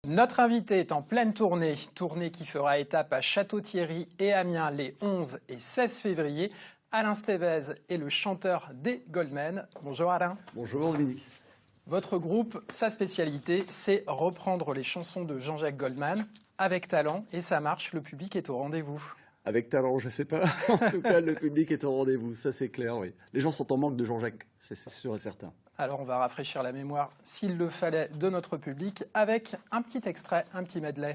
Notre invité est en pleine tournée qui fera étape à Château-Thierry et Amiens les 11 et 16 février. Alain Stevez est le chanteur des Goldmen. Bonjour Alain. Bonjour Dominique. Votre groupe, sa spécialité, c'est reprendre les chansons de Jean-Jacques Goldman avec talent et ça marche, le public est au rendez-vous. Avec talent, je ne sais pas. En tout cas, le public est au rendez-vous, ça c'est clair, oui. Les gens sont en manque de Jean-Jacques, c'est sûr et certain. Alors on va rafraîchir la mémoire, s'il le fallait, de notre public avec un petit extrait, un petit medley.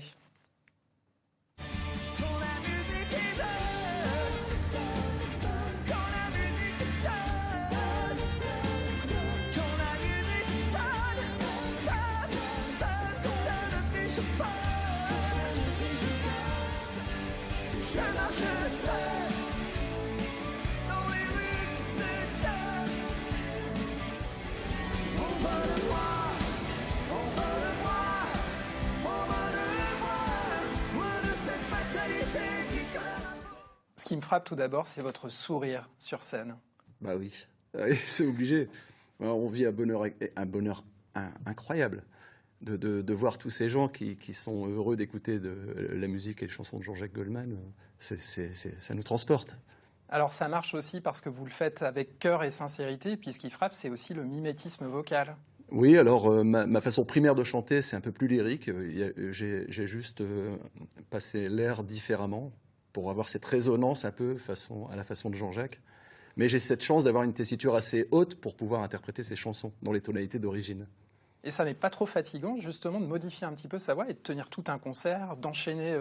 Ce qui me frappe tout d'abord, c'est votre sourire sur scène. Bah oui, c'est obligé. On vit un bonheur incroyable de voir tous ces gens qui sont heureux d'écouter de la musique et les chansons de Jean-Jacques Goldman. Ça nous transporte. Alors ça marche aussi parce que vous le faites avec cœur et sincérité, puis ce qui frappe, c'est aussi le mimétisme vocal. Oui, alors ma façon primaire de chanter, c'est un peu plus lyrique. J'ai juste passé l'air différemment pour avoir cette résonance un peu à la façon de Jean-Jacques. Mais j'ai cette chance d'avoir une tessiture assez haute pour pouvoir interpréter ces chansons dans les tonalités d'origine. Et ça n'est pas trop fatigant, justement, de modifier un petit peu sa voix et de tenir tout un concert, d'enchaîner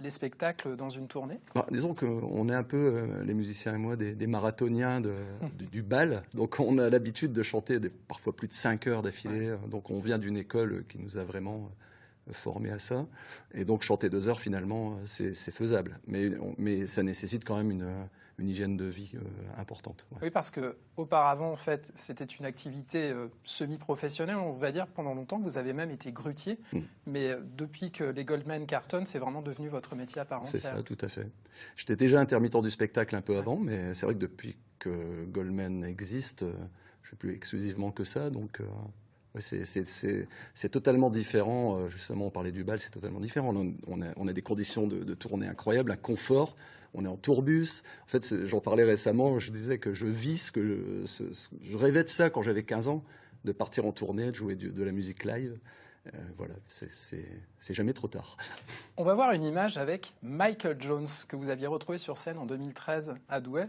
les spectacles dans une tournée? Disons qu'on est un peu, les musiciens et moi, des marathoniens du bal. Donc on a l'habitude de chanter parfois plus de 5 heures d'affilée. Ouais. Donc on vient d'une école qui nous a vraiment formés à ça. Et donc chanter 2 heures, finalement, c'est faisable. Mais ça nécessite quand même une hygiène de vie importante. Ouais. Oui, parce qu'auparavant, en fait, c'était une activité semi-professionnelle, on va dire. Pendant longtemps, vous avez même été grutier. Mais depuis que les Goldmen cartonnent, c'est vraiment devenu votre métier à part entière. C'est ça, tout à fait. J'étais déjà intermittent du spectacle un peu avant, mais c'est vrai que depuis que Goldmen existe, je ne fais plus exclusivement que ça. Donc, c'est totalement différent. Justement, on parlait du bal, c'est totalement différent. On a des conditions de tournée incroyables, un confort. On est en tourbus. En fait, j'en parlais récemment, je disais que je vis je rêvais de ça quand j'avais 15 ans, de partir en tournée, de jouer de la musique live. Voilà, c'est jamais trop tard. On va voir une image avec Michael Jones, que vous aviez retrouvé sur scène en 2013 à Douai.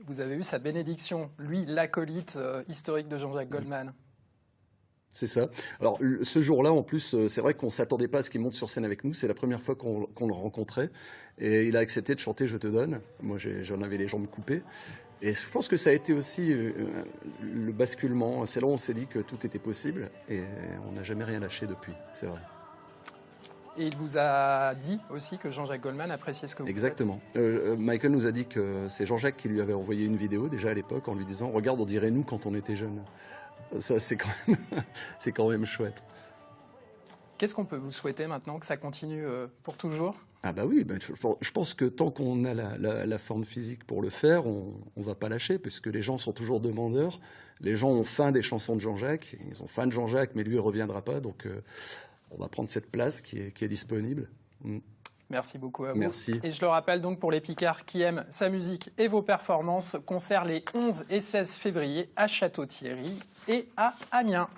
Vous avez eu sa bénédiction, lui, l'acolyte historique de Jean-Jacques Goldman. C'est ça. Alors, ce jour-là, en plus, c'est vrai qu'on ne s'attendait pas à ce qu'il monte sur scène avec nous. C'est la première fois qu'on le rencontrait. Et il a accepté de chanter « Je te donne ». Moi, j'en avais les jambes coupées. Et je pense que ça a été aussi le basculement. C'est là où on s'est dit que tout était possible. Et on n'a jamais rien lâché depuis, c'est vrai. Et il vous a dit aussi que Jean-Jacques Goldman appréciait ce que vous faites. Exactement. Michael nous a dit que c'est Jean-Jacques qui lui avait envoyé une vidéo, déjà à l'époque, en lui disant « Regarde, on dirait nous quand on était jeunes ». Ça, c'est quand même chouette. Qu'est-ce qu'on peut vous souhaiter maintenant, que ça continue pour toujours? Ah bah oui, je pense que tant qu'on a la forme physique pour le faire, on ne va pas lâcher, puisque les gens sont toujours demandeurs. Les gens ont faim des chansons de Jean-Jacques, ils ont faim de Jean-Jacques, mais lui, il ne reviendra pas. Donc, on va prendre cette place qui est disponible. Merci beaucoup à vous. Merci. Et je le rappelle donc pour les Picards qui aiment sa musique et vos performances, concert les 11 et 16 février à Château-Thierry et à Amiens.